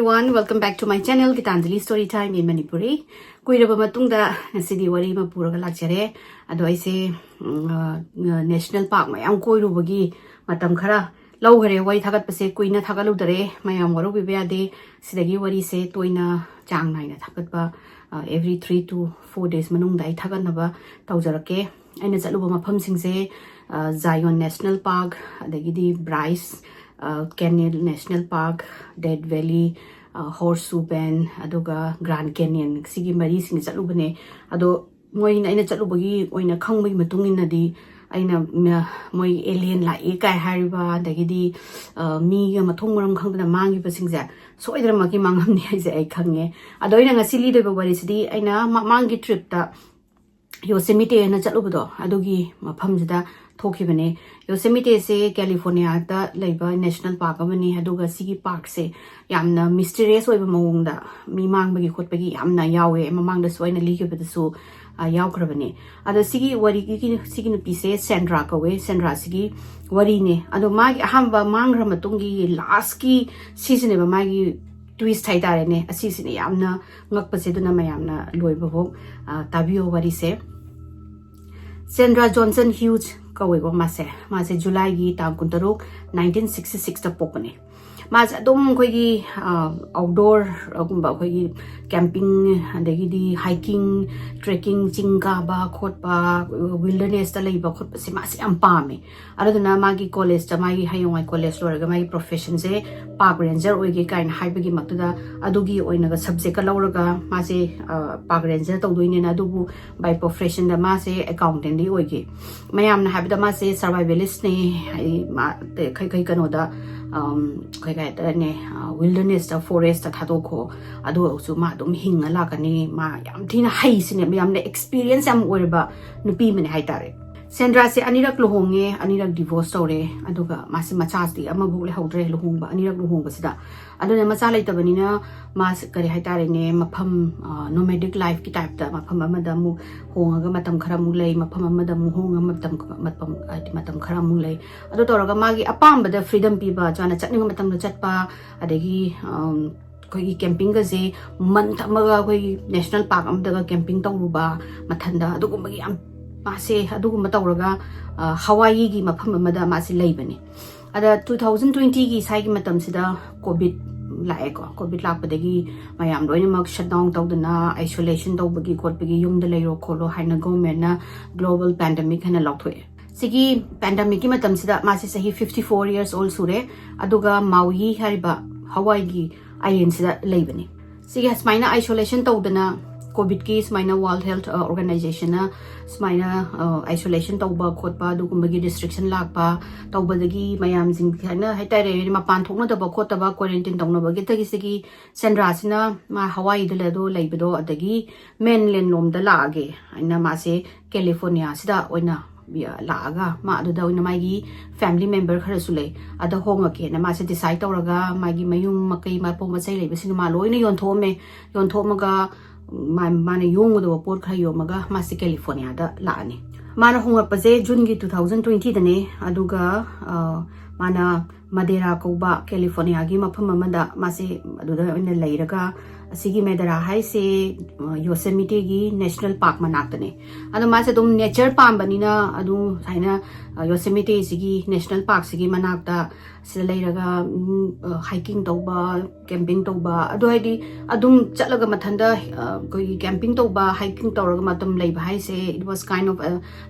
everyone, welcome back to my channel, Gitanjali Storytime in Manipuri. Kuiraba matungda nasidi wari mapuraga lakjare. Ado aise national park mayam koirubagi matam khara lau gare wai thagat pase kuina thagaludare mayam waru bibeyade sidagi wari se toina chang naina thagat ba every 3 to 4 days manungda ai thaganaba tawjarake. Aina chaluba mafam singse Zion National Park, adagidi Bryce Canyon National Park, Dead Valley, Horseshoe Bend, aduga Grand Canyon, sigi mari sing chalubane. Ado moi na ina chalubagi oina khangmai matungin nadi aina moi alien la e kai hariba dagidi mi ga mathong maram khangna mangi pasingja soidra maki mangam ni ai ai khange. Ado ina ngasili de bari sidi aina mangi trip ta Yosemite na chalubado adugi mafamjida thokibane. Yosemite se California da laiba national park amani aduga sigi park se yamna mysterious oiba ma-ongda mi mangbagi khotbagi yamna yawe mamangda soina ligibadasu yawkrabane. Ado sigi wari gi sigi nupi se Sandra kawe. Sandra sigi wari ne ado magi ahamba mangra matungi last ki season eba magi twist haitare ne asisine yamna ngakpase duna mayamna loiba bok tabiyo wari se Sandra Johnson Hughes kawego mase July gi tam kuntaruk 1966 ta pokane. Mas adom koigi outdoor gumba koigi camping adagidi hiking trekking chingka ba khotpa wilderness ta leiba khotpa se mas am pame. Aduna magi college ta magi hayongai college loraga magi profession se park ranger oige kain haibagi maktuda adugi oinaga subject ka loraga mase park ranger tawdoine na adubu by profession da mase accountant di oige mayamna habida mase survivalist ne kai kanoda wilderness da forest da thadoko ado su ma dum hinga la kani ma yam thina hai sine yam ne experience am orba nupi mene haitare. Sandra se anirak lohonge anirak divorce tore aduga masi machas di ama bukle haudre lohongba anirak lohongba sida aduna macha laitabani mas kari haitare ne mafam nomadic life ki type da mafam amada mu hongaga matam khara mu lei mafam amada mu honga matam khara mu lei adu toraga magi apamba da freedom piba jana chatninga matam da chatpa adagi koi camping ga je man thamaga koi national park amdaga camping tawruba mathanda adugumagi am mase aduguma tawraga Hawaii gi mafam amada mase leibani. Ada 2020 gi saigi matam sida covid laeko covid lakpadagi mayam loinak shutdown tawdana isolation tawbagi khotbagi yumda leiro kholo haina government na global pandemic hana lauthoe. Sigi pandemic gi matam sida mase sahi 54 years old sure aduga Maui hariba Hawaii gi island sida leibani. Sigi hasmaina isolation tawdana COVID ki smaina World Health Organization na smaina isolation tawba khotpa dugumbagi restriction lakpa tawbadagi mayam jing na haitare mapan thokna daba khotaba quarantine tawna bagi tagi sigi Sandra sina ma Hawaii dala do leibado adagi mainland lom da laage aina mase California sida oina laaga ma aduda oina magi family member khara sulei ada honga ke na mase decide tawraga magi mayum makai ma poma chai leibesin ma loina yonthomaga mana yongudo pot kha yomaga masi California da laani mana honga paje June gi 2020 dane aduga mana Madeira koba California gi mafam amada masi aduda oina leiraga asigi Madeira hai se Yosemite gi national park manaktane adu mase dum nature pambani na adu haina Yosemite sigi national park sigi manakta sila leiraga hiking tawba camping tawba adu haidi adum chatlaga mathanda koi camping tawba hiking tawraga matam leiba hai se it was kind of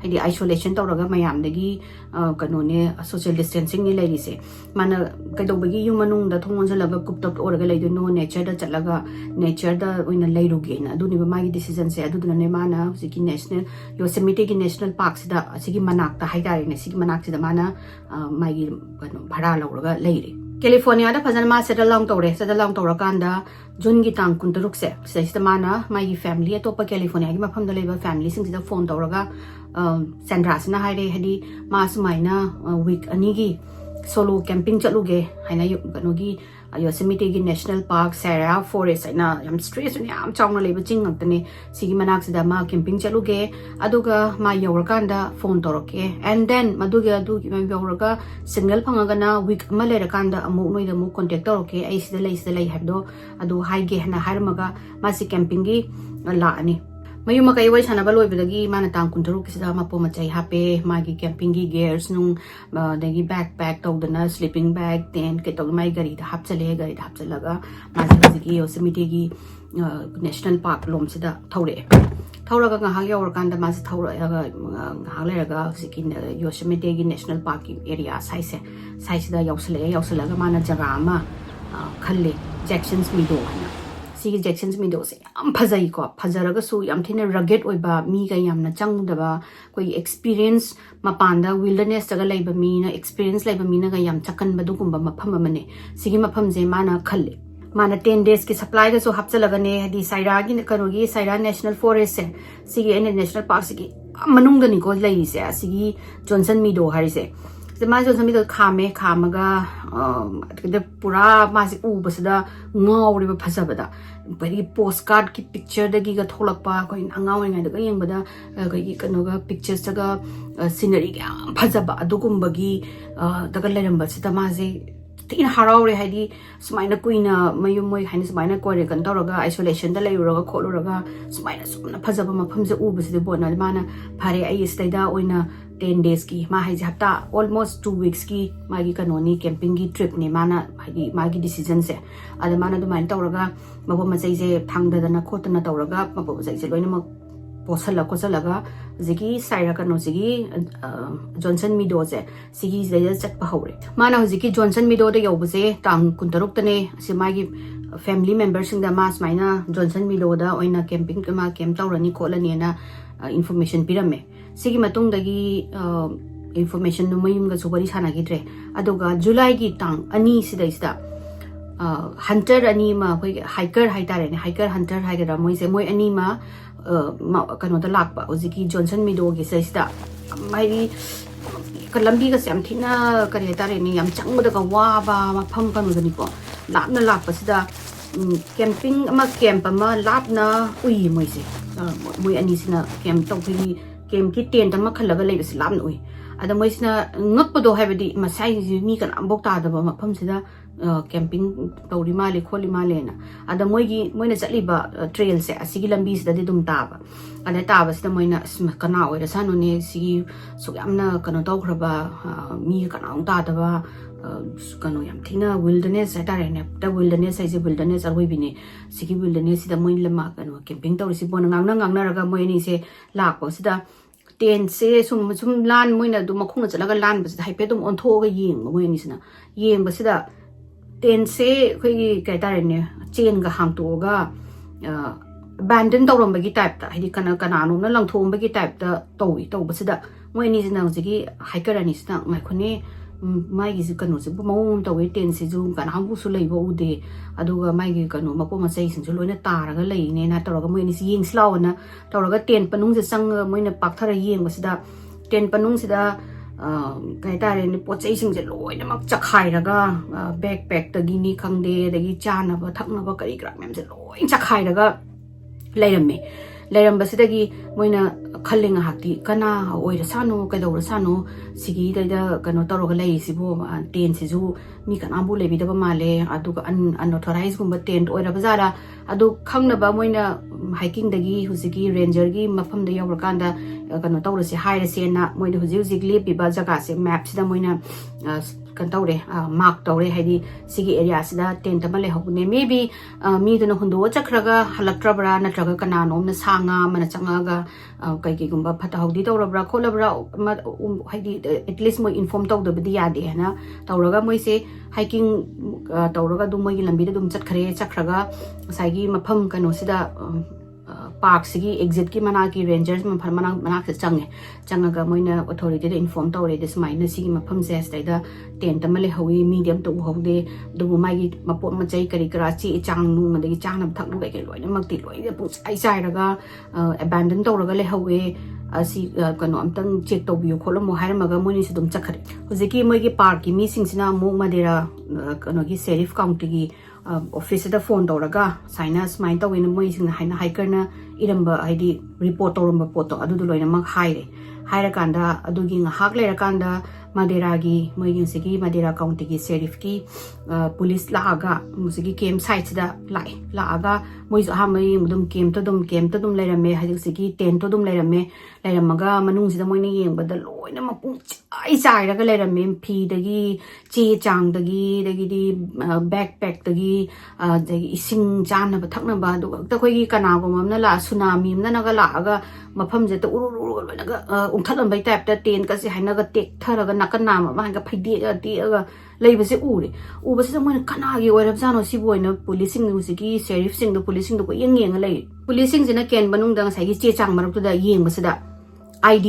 haidi isolation tawraga mayam dagi kanone social distancing ni leiri se mana kaidobagi yumanung da thongon jalaga kuptap oraga leido no nature da chatlaga nature da oina leiruge na adu ni ba magi decision se adu ne mana sigi national Yosemite gi national park sida sigi manakta haidare ne sigi manakta da mana magi bhara lauraga leire. California da phajana ma settle down tawrakanda June gi tang kuntaruk se sida mana magi family atopa California gi mafam da leiba family sing sida phone tawraga Sandra sina haire hadi ma sumaina week ani gi solo camping chatluge haina kanogi Yosemite gi National Park Sierra Forest aina yam stress ni am chawna leba ching ngantane sigi manak sida ma camping chatluge aduga ma yawrakanda phone toroke and then maduga ma yawraga signal phangaga na week ma lerakanda amu noida mu contact toroke ai sida lei habdo adu haige hana harmaga ma si camping gi la ani mayuma kai wai sana baloi bedagi mana tang kuntaru kisida ma po machai hape magi camping gi gears nung dagi backpack tawdana sleeping bag tent ke tawd mai gari da hapchalaga ma sigi Yosemite gi national park lom sida thawre thawraga nga hagya orkanda ma thawraga haglaga sigi Yosemite gi national park area size da yausalaga mana jaga ma khalle Jackson's Meadow hana sigi Jackson's Meadow se am phajai ko phajaraga su yam thina rugged oiba mi ga yamna changdaba koi experience mapanda wilderness taga laiba mi na experience laiba mi na ga yam chakan badu gumba mapham amane sigi mapham je mana khalle mana 10 days ki supply ga so hapchalaga ne hadi Saira gi kanogi Saira National Forest se sigi ene national park sigi manung da ni ko lai se sigi Johnson Meadow hari se ma Johnson Meadow khamaga the pura masi ubasada ngawri ba phajabada very postcard ki picture dagi ga tholakpa ko in angawi ngai daga yengbada kai kanoga pictures daga scenery ga phajaba adugumbagi daga leramba sita mase tin harawre haidi sumaina kuina mayum moi haini sumaina kore kan toroga isolation da layuraga kholuraga sumaina sumna phajaba mafamse ubasida bona mana phare ai staida oina 10 days ki ma hai hafta almost 2 weeks ki magi kanoni camping gi trip ne mana hai magi decision se ada mana du main tawraga mabo ma sai je thangda dana khotna tawraga mabo sai je loina ma posala ga zigi Saira kano zigi Johnson Meadow se sigi je chat pa hore mana zigi Johnson Meadow da yobse tang kuntaruk tane si magi family members sing da mas maina Johnson Meadow da oina camping ma camp tawrani kholani na information pirame sigi matung dagi information no mayum ga subari sana gidre adoga July gi tang ani sida hunter ani ma koi hiker haitare ne hiker hunter haigara moi se moi ani ma kano da lakpa oziki Johnson Meadow gi sida mai kalambi ga sam thina kare tare ni yam changda ga wa ba ma pham kanu gani ko lapna lakpa sida camping ama camp ama lapna ui moi se moi ani sina camp tawhi game ki tent ama khalaga leibas lamna ui ada moisna ngakpado haibadi masai mi kan ambok ta da mafam sida camping tawri male kholi male na ada moina chaliba trail se asigi lambi sida dum taba ada taba sida moina kana oira sanu ne sigi suyamna kana tawkraba mi kana ong ta da ba kano yam thina wilderness atare ne ta wilderness ai je wilderness arwai bine sigi wilderness sida moin lama kano camping tawri si bon ngangna raga moini se lakpo sida tent se sum lan moina du makhung chalaga lan bas haipe dum on thoga yeng moini sina yeng basida tent se khoi kai tare ne chen ga hang to ga abandon tawram bagi type ta hidi kana no na lang thom bagi type ta tawi taw basida moini sina jigi hiker ani sina mai khone mai gi kanu se mawum tawi tent se ju kana hambu su leibo ude aduga mai gi kanu mapo ma sei sin ju loina taraga lei ne na tawra moini si yeng slawana tawra tent panung se sang moina pakthara yeng basida tent panung sida kai tare ni pochai sing je loina mak chakhai raga backpack ta gini khangde dagi chana ba thakna ba kari kra mem je loin chakhai raga leiram basidagi moina khallinga hakti kana oira sano kaidawra sano sigi da kano toroga lei sibo ten sizu mi kana bu lebi da male aduga unauthorized gumba tent oira bazara adu khangna ba moina hiking dagi husigi ranger gi mafam da yawra kanda kano tawra se haira se na moina husig lebi ba jaga se map sida moina kan tawre mark tawre haidi sigi area sida tent male hobune maybe mi duna hundo chakraga halaktrabra natraga kana nom na sanga mana changaga kai ki gumba phata hodi tawrabra kholabra haidi at least moi inform tawda bidi yade na tawraga moi se hiking tawraga du moi lambi da dum chakraga saigi mafam kano sida park sigi exit ki mana ki rangers mana se changaga moina authority da inform tawre this minus sigi mafam se staida tent male hawi medium to hode du mai gi mapo ma chai kari karachi chang nu ma de chang na thak nu ga ke loina mak ti loina pu ai sai raga abandon tawraga le hawe asi kano amtang check tawbiyo kholamo hairamaga moini su dum chakhare hojiki moigi park ki mi singsina mu madera kano gi sheriff county gi office da phone tawraga sinus mind tawin moi sing haina hiker na iramba haidi report tawramba poto adu loina mak haire haira kanda adugi ngahak lera kanda madera gi moigi sigi madera county gi sheriff ki police laaga musigi kem site da laaga moi so ha mai mudum kem to dum lerame haidi sigi tent to dum lerame leramaga manung sida moini yengba da loina mapung chai raga lerame phi dagi che chang dagi di backpack dagi dagi ising jana ba thakna ba du ta khoi gi kana go mamna la tsunami na naga laaga mafam je to uru naga ungthalam bai type ta ten ka si haina ga tek tharaga nakan nama ma ga phaidi ga ti ga leibase ure ubase moina kana gi oirab jano si boina policing musiki sheriff sing do policing do ko yeng lei policing jina ken banung dang sai gi che chang marap tu da yeng basida id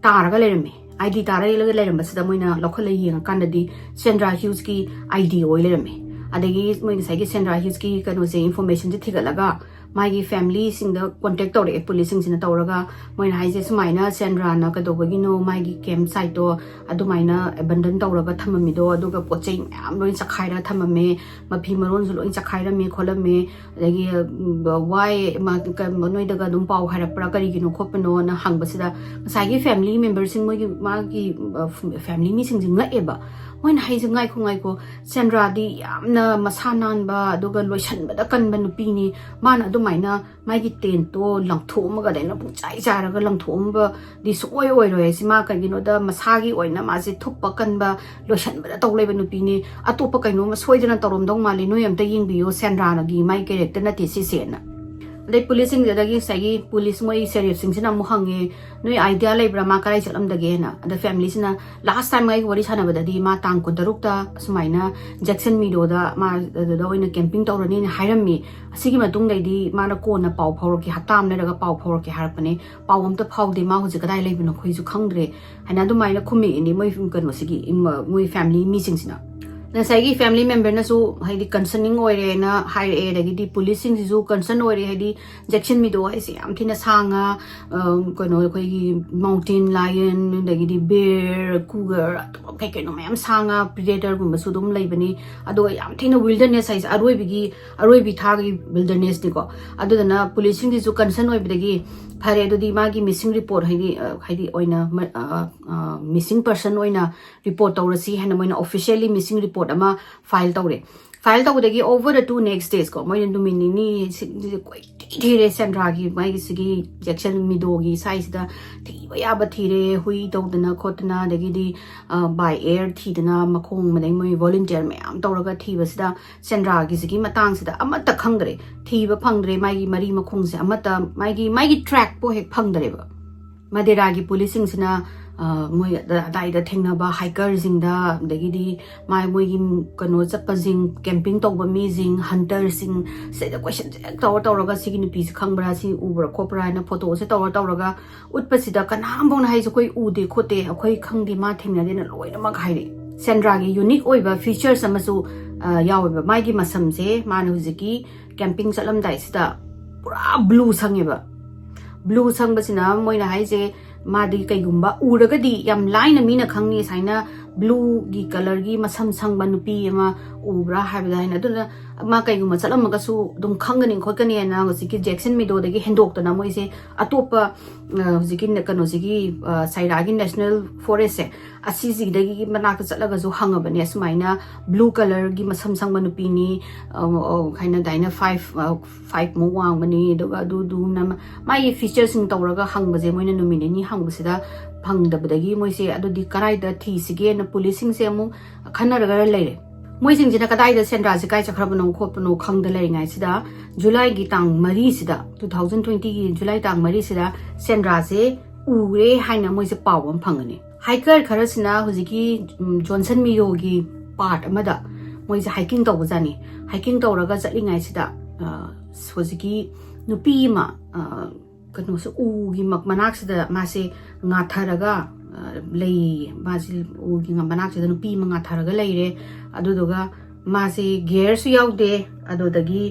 taraga lerame id taraga lerame basida moina lokhal yeng kan di Sandra Hughes ki id oi lerame adagi moina sai gi Sandra Hughes ki kano se information je thigalaga मागी family सिंग द contact तौरे police सिंग सिना तौरगा मोइन हाइजे सुमाइना सेंड्रा ना कदोबगिनो मागी कैंप साइट तो अदुमाइना एबंडन तौरगा थममिदो अदुगा पोचै म्याम लोइन चखाइरा थममे मफी मरोन जु लोइन चखाइरा मे खोलमे दगी वाई मा नोइदगा दुम पाउ हारा प्रा करिगिनो खोपनो ना हंगबसिदा सागी फैमिली मेंबर सिंग मोगी मागी फैमिली मी सिंग जिंगा एबा मोइन हाइजे ngai ko सेंड्रा दी यामना मसानान बा अदुगा लोइसन बदा कनबा नुपीनी माना माइना मागी टेन तो लंगथोम गा देना पुचाई चारगा लंगथोम बा दि सोय ओय रोय सिमा कगिनो दा मसागी ओइना मासे थुप्पा कनबा लोशन बदा तौलेबा नुपीनी अतोप कइनो म सोयदना तौरम दong माली नो यमता यिंगबियो सेंड्रा नगी माई कैरेक्टर नति सिसेना दे पुलिसिंग जदगी सगी पुलिस मोई शरीफ सिंग सिना मुहंगे नोय आइडिया लेब्रा मा कराई चलम दगे ना द फैमिली सिना लास्ट टाइम आई वरी साना बददी मा तांग को दरुकता सुमाइना जैक्सन मीडो दा मा द ओइना कैंपिंग तौरनी ने हाइरमी असिगी मतुंग लेदी माना कोना पाउ फाउर की हताम लेरगा पाउ फाउर की हारपने पाउ अमता फाउदे मा हुजे कदाई लेबिनो खोइजु खंगद्रे हाना दुमाइना खुमी इनि मोय कनो सिगी मोय फैमिली मीटिंग सिना नसाई फैमिली मेंबर ना सु हाइदी कंसर्निंग ओइरे ना हाइर ए दगी पुलिसिंग सिजु कंसर्न ओइरे हाइदी जैक्सन मिदो हाइसे याम थिना सांगा कनो खोइगी माउंटेन लायन दगी बेयर कुगर तो कई कनो मैम सांगा प्रेडेटर गुम सु दुम लैबनी अदो याम थिना विल्डरनेस हाइस अरोइबी थागी विल्डरनेस दिको अदुदना पुलिसिंग सिजु कंसर्न ओइबदगी फरे दुदी मागी मिसिंग रिपोर्ट हाइदी ओइना मिसिंग पर्सन ओइना रिपोर्ट तौरसी हैना मोइना ऑफिशियली मिसिंग रिपोर्ट अमा फाइल तौरदगी ओवर द 2 नेक्स्ट डेज को मोइना दुमिनी कोइ थीरे सेंड्रा की मागी सिगी जैक्सन मिदोगी साइज दा थीबा याबा थीरे हुई तौदना खोतना दगी बाय एयर थीदना मखोंग मनै मोइ वॉलंटियर मैम तौरगा थीबसिदा सेंड्रा की सिगी मतंग सिदा अमत खंगरे थीबा फंगद्रे मागी मरी मखोंग से अमत मागी ट्रैक पो हेक फंगदरेबा मदेरा की पुलिसिंग सिना मोय दाइदा थेंगनाबा हाइकर जिंगदा दगिदी माय मोयगी कनो चप्पा जिंग कैंपिंग तौबा मी जिंग हंटर सिंग सेदा क्वेश्चन जे तौरगा सिगी नुपी से खंगबरा सि उबरा खोपरा ना फोटो से तौरगा उत्पसिदा कनाम बोना हाइज कोइ उदे खोते अखोइ खंगदि मा थेंगनादे ना लोइना मा खाइरे सेंड्रा की यूनिक ओइबा फीचर्स अमसु यावबा मागी मसम से मान हुजिकी कैंपिंग चलम दाइसिदा पूरा ब्लू संगेबा ब्लू संगबसिना मोइना हाइजे मादी कईगुम्बा उरगदी याम लाइन मीना खंगनी साइना ब्लू की कलर की मसम संगबा नुपी अमा उब्रा हाइबदा हाइना दुना मा कईगुम्बा चलमगसु दुम खंगनी खोकनी ना हजिकी जैक्सन मिदोदगी हेंदोक्तना मोइसे अतोपा हजिकी कनोजिगी साइरागी नेशनल फॉरेस्ट से असीजिदगी मनाक चलगसु हंगबने सुमाइना ब्लू कलर की मसम संगबा नुपीनी खाइना दाइना 5 मो वांगबनी दुगा दु ना माई फीचर्स सिंग तौरगा हंगबजे मोइना नुमिनेनी हंगबसिदा फंगदबदगी मोइसे अदुदी कराइदा थीसिगे न पुलिसिंग से अमु खनरगा लेरे मोइसिंग जिना कदाइदा सेंड्रा से काय चखरबनो खोपनो खंगद लेरिङाइ सिदा जुलाई की तांग मरी सिदा 2020 की जुलाई तांग मरी सिदा सेंड्रा से उरे हाइना मोइसे पावम फंगने हाइकर खरसिना हुजिकी जॉनसन मियोगी पार्ट अमदा मोइसे हाइकिंग तौबजानी हाइकिंग तौरगा चलिङाइ सिदा हुजिकी नुपीमा कनो से उगी मनाक सिदा मासे ngatharaga lei masil ugi manaak sida nupi ma ngatharaga leire aduduga mase gear su yaude adodagi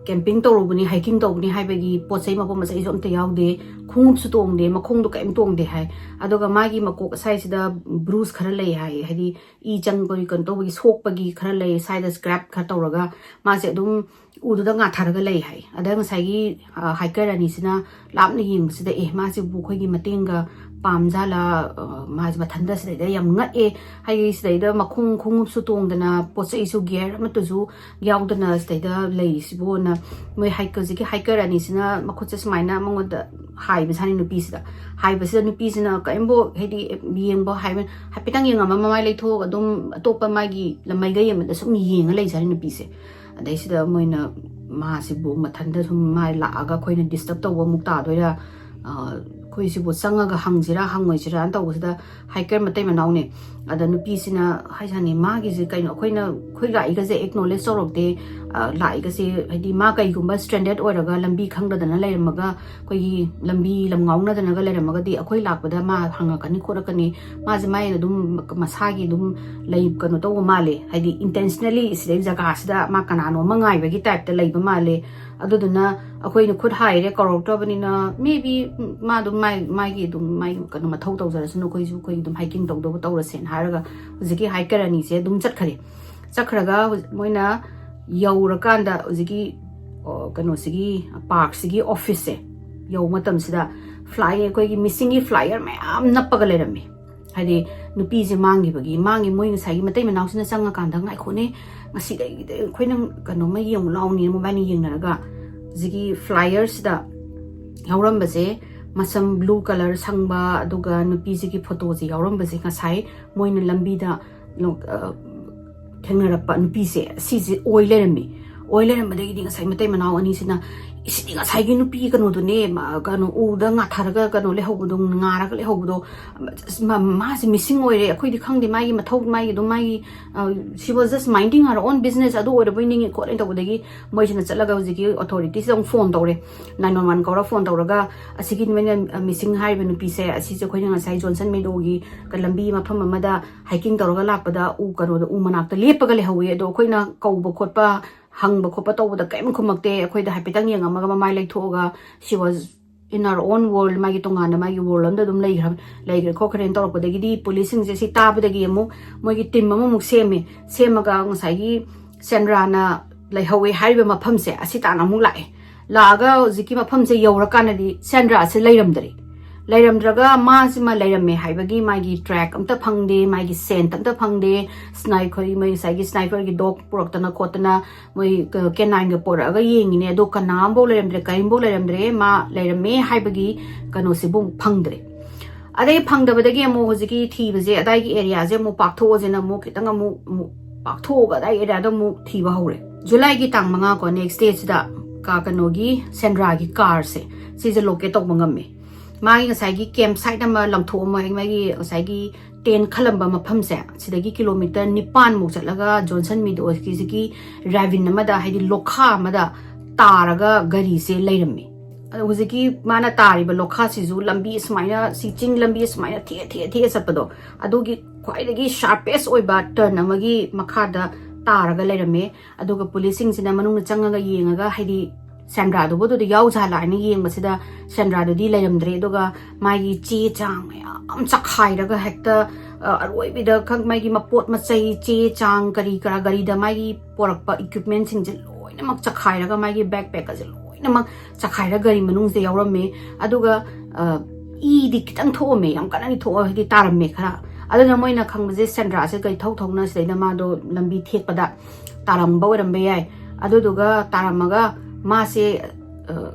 camping tꯧꯔꯨꯕꯅꯤ hiking tꯧꯕꯅꯤ ꯍꯥꯏꯕꯒꯤ ꯄꯣꯠꯆꯩ ꯃꯄꯣꯠ ꯃꯆꯩꯁꯨ ꯑꯝꯇ ꯌꯥꯎꯗꯦ ꯈꯣꯡꯎꯞꯁꯨ ꯇꯣꯡꯗꯦ ꯃꯈꯣꯡꯗꯣ ꯀꯩꯝ ꯇꯣꯡꯗꯦ ꯍꯥꯏ ꯑꯗꯨꯒ ꯃꯥꯒꯤ ꯃꯀꯣꯛ ꯑꯁꯥꯏꯁꯤꯗ ꯕ꯭ꯔꯨꯁ ꯈꯔ ꯂꯩ ꯍꯥꯏ ꯍꯥꯏꯗꯤ ꯏ ꯆꯪꯕꯒꯤ ꯀꯩꯅꯣ ꯇꯧꯕꯒꯤ ꯁꯣꯛꯄꯒꯤ ꯈꯔ ꯂꯩ ꯁꯥꯏꯗ ꯁ꯭ꯀ꯭ꯔꯦꯞ ꯈꯔ ꯇꯧꯔꯒ ꯃꯥꯁꯦ ꯑꯗꯨꯝ ꯎꯗꯨꯗ ꯉꯥꯊꯔꯒ ꯂꯩ ꯍꯥꯏ ꯑꯗ ꯉꯁꯥꯏꯒꯤ ꯍꯥꯏꯀꯔ ꯑꯅꯤꯁꯤꯅ ꯂꯥꯞꯅ ꯌꯦꯡꯕꯁꯤꯗ ꯃꯥꯁꯤꯕꯨ ꯑꯩꯈꯣꯏꯒꯤ ꯃꯇꯦꯡꯒ ꯄꯥꯝꯖꯥꯂꯥ ꯃꯥꯁꯦ ꯃꯊꯟꯗ ꯁꯤꯗꯩꯗ ꯌꯥꯝ ꯉꯛꯑꯦ ꯍꯥꯏꯗꯤ ꯁꯤꯗꯩꯗ ꯃꯈꯣꯡ ꯈꯣꯡꯎꯞꯁꯨ ꯇꯣꯡꯗꯅ ꯄꯣꯠꯆꯩꯁꯨ ꯒꯤꯌꯔ ꯑꯃꯠꯇꯁꯨ ꯌꯥꯎꯗꯅ ꯁꯤꯗꯩꯗ ꯂꯩꯔꯤꯁꯤꯕꯨꯅ ꯃꯣꯏ ꯍꯧꯖꯤꯛꯀꯤ ꯍꯥꯏꯀꯔ ꯑꯅꯤꯁꯤꯅ ꯃꯈꯨꯠꯁꯦ ꯁꯨꯃꯥꯏꯅ ꯃꯉꯣꯟꯗ ꯍꯥꯏꯕꯁꯥꯅꯤ ꯅꯨꯄꯤꯁꯤꯗ ꯍꯥꯏꯕꯁꯤꯗ ꯅꯨꯄꯤꯁꯤꯅ ꯀꯔꯤꯝꯕꯨ ꯍꯥꯏꯗꯤ ꯌꯦꯡꯕ ꯍꯥꯏꯕ ꯍꯥꯏꯐꯦꯠꯇꯪ ꯌꯦꯡꯉꯝꯃ ꯃꯃꯥꯏ ꯂꯩꯊꯣꯛꯑꯒ ꯑꯗꯨꯝ ꯑꯇꯣꯞꯄ ꯃꯥꯒꯤ ꯂꯃꯩꯒꯩ ꯑꯃꯗ ꯁꯨꯝ ꯌꯦꯡꯉ ꯂꯩꯖꯥꯅꯤ ꯅꯨꯄꯤꯁꯦ ꯑꯗꯩꯁꯤꯗ ꯃꯣꯏꯅ ꯃꯥꯁꯤꯕꯨ ꯃꯊꯟꯗ ꯁꯨꯝ ꯃꯥꯏ ꯂꯥꯛꯑꯒ ꯑꯩꯈꯣꯏꯅ ꯗꯤꯁꯇꯔꯕ ꯇꯧꯕ ꯑꯃꯨꯛ ꯇꯥꯗꯣꯏꯔꯥ ꯑꯩꯈꯣꯏꯁꯤꯕꯨ ꯆꯪꯉꯒ ꯍꯪꯁꯤꯔꯥ ꯍꯪꯉꯣꯏꯁꯤꯔꯥꯅ ꯇꯧꯕꯁꯤꯗ ꯍꯥꯏꯀꯔ ꯃꯇꯩ ꯃꯅꯥꯎꯅꯦ ꯑꯗ ꯅꯨꯄꯤꯁꯤꯅ ꯍꯥꯏꯁꯥꯅꯤ ꯃꯥꯒꯤꯁꯦ ꯀꯩꯅꯣ ꯑꯩꯈꯣꯏ ꯂꯥꯛꯏꯒꯁꯦ ꯑꯦꯛꯅꯣꯂꯦꯖ ꯇꯧꯔꯛꯇꯦ ꯂꯥꯛꯏꯒꯁꯦ ꯍꯥꯏꯗꯤ ꯃꯥ ꯀꯩꯒꯨꯝꯕ ꯁ꯭ꯇ꯭ꯔꯦꯟꯗꯦꯗ ꯑꯣꯏꯔꯒ ꯂꯝꯕꯤ ꯈꯪꯗꯗꯅ ꯂꯩꯔꯝꯃꯒ ꯑꯩꯈꯣꯏꯒꯤ ꯂꯝꯕꯤ ꯂꯝꯉꯥꯎꯅꯗꯅꯒ ꯂꯩꯔꯝꯃꯒꯗꯤ ꯑꯩꯈꯣꯏ ꯂꯥꯛꯄꯗ ꯃꯥ ꯍꯪꯉꯛꯀꯅꯤ ꯈꯣꯠꯂꯛꯀꯅꯤ ꯃꯥꯁꯦ ꯃꯥꯏꯅ ꯑꯗꯨꯝ ꯃꯁꯥꯒꯤ ꯑꯗꯨꯝ ꯂꯩ ꯀꯩꯅꯣ ꯇꯧꯕ ꯃꯥꯜꯂꯦ ꯍꯥꯏꯗꯤ ꯏꯟꯇꯦꯟꯁꯅꯦꯂꯤ ꯁꯤꯗꯩ ꯖꯒꯥꯁꯤꯗ ꯃꯥ ꯀꯅꯥꯅꯣꯃ ꯉꯥꯏꯕꯒꯤ ꯇꯥꯏꯞꯇ ꯂꯩꯕ ꯃꯥꯜꯂꯦ ꯑꯗꯨꯗꯨꯅ ꯑꯩꯈꯣꯏꯅ ꯈꯨꯠ ꯍꯥꯏꯔꯦ ꯀꯧꯔꯛꯇ꯭ꯔꯕꯅꯤꯅ ꯃꯦꯕꯤ ꯃꯥ ꯑꯗꯨꯝ ꯃꯥꯒꯤ ꯑꯗꯨꯝ ꯃꯥꯒꯤ ꯀꯩꯅꯣ ꯃꯊꯧ ꯇꯧꯖꯔꯁꯅꯨ ꯑꯩꯈꯣꯏ ꯑꯗꯨꯝ ꯍꯥꯏꯀꯤꯡ ꯇꯧꯗꯧꯕ ꯇꯧꯔꯁꯦꯅ ꯍꯥꯏꯔꯒ ꯍꯧꯖꯤꯛꯀꯤ ꯍꯥꯏꯀꯔ ꯑꯅꯤꯁꯦ ꯑꯗꯨꯝ ꯆꯠꯈ꯭ꯔꯒ ꯃꯣꯏꯅ ꯌꯧꯔꯀꯥꯟꯗ ꯍꯧꯖꯤꯛꯀꯤ ꯀꯩꯅꯣꯁꯤꯒꯤ ꯄꯥꯔꯛꯁꯤꯒꯤ ꯑꯣꯐꯤꯁꯁꯦ ꯌꯧ ꯃꯇꯝꯁꯤꯗ ꯑꯩꯈꯣꯏꯒꯤ ꯃꯤꯁꯤꯡꯒꯤ ꯐ꯭ꯂꯥꯏꯌꯔ ꯃꯌꯥꯝ ꯅꯞꯄꯒ ꯂꯩꯔꯝꯃꯤ ꯍꯥꯏꯗꯤ ꯅꯨꯄꯤꯁꯦ ꯃꯥꯡꯈꯤꯕꯒꯤ ꯃꯣꯏ ꯉꯁꯥꯏꯒꯤ ꯃꯇꯩ ꯃꯅꯥꯎꯁꯤꯅ ꯆꯪꯉꯀꯥꯟꯗ ꯉꯥꯏꯈꯣꯅꯦ ꯉꯁꯤꯗꯒꯤꯗꯤ ꯑꯩꯈꯣꯏꯅ ꯀꯩꯅꯣꯝꯃ ꯌꯦꯡꯉꯨ ꯂꯥꯎꯅꯤ ꯃꯣꯕꯥꯏꯜꯅ ꯌꯦꯡꯅꯔꯒ ꯍꯧꯖꯤꯛꯀꯤ ꯐ꯭ꯂꯥꯏꯌꯔꯁꯤꯗ ꯌꯥꯎꯔꯝꯕꯁꯦ ꯃꯁꯝ ꯕ꯭ꯂꯨ ꯀꯂꯔ ꯁꯪꯕ ꯑꯗꯨꯒ ꯅꯨꯄꯤꯁꯤꯒꯤ ꯐꯣꯇꯣꯁꯦ ꯌꯥꯎꯔꯝꯕꯁꯦ ꯉꯁꯥꯏ ꯃꯣꯏꯅ ꯂꯝꯕꯤꯗ ꯊꯦꯡꯅꯔꯛꯄ ꯅꯨꯄꯤꯁꯦ ꯁꯤꯁꯦ ꯑꯣꯏ ꯂꯩꯔꯝꯕꯗꯒꯤꯗꯤ ꯉꯁꯥꯏ ꯃꯇꯩ ꯃꯅꯥꯎ ꯑꯅꯤꯁꯤꯅ ꯁꯤꯗꯤ ꯉꯁꯥꯏꯒꯤ ꯅꯨꯄꯤ ꯀꯩꯅꯣꯗꯨꯅꯦ ꯀꯩꯅꯣ ꯎꯗ ꯉꯥꯊꯔꯒ ꯀꯩꯅꯣ ꯂꯩꯍꯧꯕꯗꯣ ꯉꯥꯔꯒ ꯂꯩꯍꯧꯕꯗꯣ ꯃꯥꯁꯦ ꯃꯤꯁꯤꯡ ꯑꯣꯏꯔꯦ ꯑꯩꯈꯣꯏꯗꯤ ꯈꯪꯗꯦ ꯃꯥꯒꯤ ꯃꯊꯧ ꯃꯥꯒꯤ ꯁꯤ ꯋꯥꯖ ꯖꯁ ꯃꯥꯏꯟꯗꯤꯡ ꯍꯥꯔ ꯑꯣꯟ ꯕꯤꯖꯤꯅꯦꯁ ꯑꯗꯨ ꯑꯣꯏꯔꯕꯣꯏ ꯅꯤꯡꯉꯤ ꯈꯣꯠꯂꯦ ꯇꯧꯕꯗꯒꯤ ꯃꯣꯏꯁꯤꯅ ꯆꯠꯂꯒ ꯍꯧꯖꯤꯛꯀꯤ ꯑꯣꯊꯣꯔꯤꯇꯤꯁꯤꯗ ꯑꯃꯨꯛ ꯐꯣꯟ ꯇꯧꯔꯦ 911 ꯀꯧꯔ ꯐꯣꯟ ꯇꯧꯔꯒ ꯑꯁꯤꯒꯤ ꯃꯣꯏꯅ ꯃꯤꯁꯤꯡ ꯍꯥꯏꯔꯤꯕ ꯅꯨꯄꯤꯁꯦ ꯑꯁꯤꯁꯦ ꯑꯩꯈꯣꯏꯅ ꯉꯁꯥꯏ ꯖꯣꯟꯁꯟ ꯃꯦꯗꯣꯒꯤ ꯂꯝꯕꯤ ꯃꯐꯝ ꯑꯃꯗ ꯍꯥꯏꯀꯤꯡ ꯇꯧꯔꯒ ꯂꯥꯛꯄꯗ ꯎ ꯃꯅꯥꯛꯇ ꯂꯦꯞꯄꯒ ꯂꯩꯍꯧꯋꯤ ꯑꯗꯣ ꯑꯩꯈꯣꯏꯅ ꯀꯧꯕ ꯈꯣꯠꯄ ꯍꯪꯕ ꯈꯣꯠꯄ ꯇꯧꯕꯗ ꯀꯔꯤꯝ ꯈꯨꯝꯃꯛꯇꯦ ꯑꯩꯈꯣꯏꯗ ꯍꯥꯏꯐꯦꯠꯇꯪ ꯌꯦꯡꯉꯝꯃꯒ ꯃꯃꯥꯏ ꯂꯩꯊꯣꯛꯑꯒ ꯁꯤ was in R on world ꯃꯥꯒꯤ ꯇꯣꯉꯥꯟꯅ ꯃꯥꯒꯤ ꯋꯥꯔꯜ ꯑꯃꯗ ꯑꯗꯨꯝ ꯂꯩꯈ꯭ꯔꯦ ꯈꯣꯠꯈ꯭ꯔꯦꯅ ꯇꯧꯔꯛꯄꯗꯒꯤꯗꯤ ꯄꯨꯂꯤꯁꯁꯤꯡꯁꯦ ꯁꯤ ꯇꯥꯕꯗꯒꯤ ꯑꯃꯨꯛ ꯃꯣꯏꯒꯤ ꯇꯤꯝ ꯑꯃꯃꯨꯛ ꯁꯦꯝꯃꯒ ꯉꯁꯥꯏꯒꯤ ꯁꯦꯟꯗ꯭ꯔꯥꯅ ꯂꯩꯍꯧꯋꯦ ꯍꯥꯏꯔꯤꯕ ꯃꯐꯝꯁꯦ ꯑꯁꯤ ꯇꯥꯟꯅ ꯑꯃꯨꯛ ꯂꯥꯛꯑꯒ ꯍꯧꯖꯤꯛꯀꯤ ꯃꯐꯝꯁꯦ ꯌꯧꯔꯀꯥꯟꯗꯗꯤ ꯁꯦꯟꯗ꯭ꯔꯥꯁꯦ ꯂꯩꯔꯝꯗ꯭ꯔꯒ ꯃꯥꯁꯤꯃ ꯂꯩꯔꯝꯃꯦ ꯍꯥꯏꯕꯒꯤ ꯃꯥꯒꯤ ꯇ꯭ꯔꯦꯛ ꯑꯝꯇ ꯐꯪꯗꯦ ꯃꯥꯒꯤ ꯁꯦꯟꯠ ꯑꯝꯇ ꯐꯪꯗꯦ ꯃꯣꯏ ꯉꯁꯥꯏꯒꯤ ꯁ꯭ꯅꯥꯏꯄꯔꯒꯤ ꯗꯣꯛ ꯄꯨꯔꯛꯇꯅ ꯈꯣꯠꯇꯅ ꯃꯣꯏ ꯀꯦꯅꯥꯏꯟꯒ ꯄꯨꯔꯛꯑꯒ ꯌꯦꯡꯉꯤꯅꯦ ꯑꯗꯣ ꯀꯅꯥꯝꯐꯥꯎ ꯂꯩꯔꯝꯗ꯭ꯔꯦ ꯀꯔꯤꯝꯐꯥꯎ ꯂꯩꯔꯝꯗ꯭ꯔꯦ ꯃꯥ ꯂꯩꯔꯝꯃꯦ ꯍꯥꯏꯕꯒꯤ ꯀꯩꯅꯣꯁꯤꯕꯨ ꯐꯪꯗ꯭ꯔꯦ ꯑꯗꯩ ꯐꯪꯗꯕꯗꯒꯤ ꯑꯃꯨꯛ ꯍꯧꯖꯤꯛꯀꯤ ꯊꯤꯕꯁꯦ ꯑꯗꯥꯏꯒꯤ ꯑꯦꯔꯤꯌꯥꯁꯦ ꯑꯃꯨꯛ ꯄꯥꯛꯊꯣꯛꯑꯁꯦꯅ ꯑꯃꯨꯛ ꯈꯤꯇꯪ ꯑꯃꯨꯛ ꯄꯥꯛꯊꯣꯛꯑꯒ ꯑꯗꯥꯏ ꯑꯦꯔꯤꯌꯥꯗ ꯑꯃꯨꯛ ꯊꯤꯕ ꯍꯧꯔꯦ ꯖꯨꯂꯥꯏꯒꯤ ꯇꯥꯡ 5 ꯀꯣ ꯅꯦꯛꯁ ꯗꯦꯁꯤꯗ ꯀꯩꯅꯣꯒꯤ ꯁꯦꯟꯗ꯭ꯔꯥꯒꯤ ꯀꯥꯔꯁꯦ ꯁꯤꯁꯦ ꯂꯣꯀꯦꯠ ꯇꯧꯕ ꯉꯝꯃꯦ मागी ngसाइगी कैंप साइट अमा लंगथोम मागी ngसाइगी टेन खलंबा मफमसे सिदगी किलोमीटर 9 मुक चलगा जॉनसन मिडो की रैविन अमदा हाइदि लोखा अमदा तारगा गरी से लेरम्मी हुजिकी माना तारिबा लोखा सिजु लंबी स्माइना सिचिंग लंबी स्माइना थे सपदो अदुगी ख्वाइदगी शार्पेस्ट ओइबा टर्न अमगी मखादा तारगा लेरम्मे अदुगा पुलिसिंग सिना मनुंग चंगगा येंगगा हाइदि सेंड्रा दुबुदु याउ झालानि येंगबसिदा सेंड्रा दुदी लेरमद्रे दुगा मागी चे चांग मयाम चखाइरगा हेक्ता अरोइबिदा खंग मागी मपोट मचै चे चांग करी करा गरीदा मागी पोरकपा इक्विपमेंट सिंजे लोइनमक चखाइरगा मागी बैकपैक अजे लोइनमक चखाइरा गरी मनुंगसे यावरमे अदुगा ईदि खितंग थोमे याम कनानि थो हदि तारमे खरा अदुना मोइना खंगबजे सेंड्रा से कै थौना सिदैना मादो लंबी थेकपदा तारमबा ओरमबे याय अदुदुगा तारमगा मासे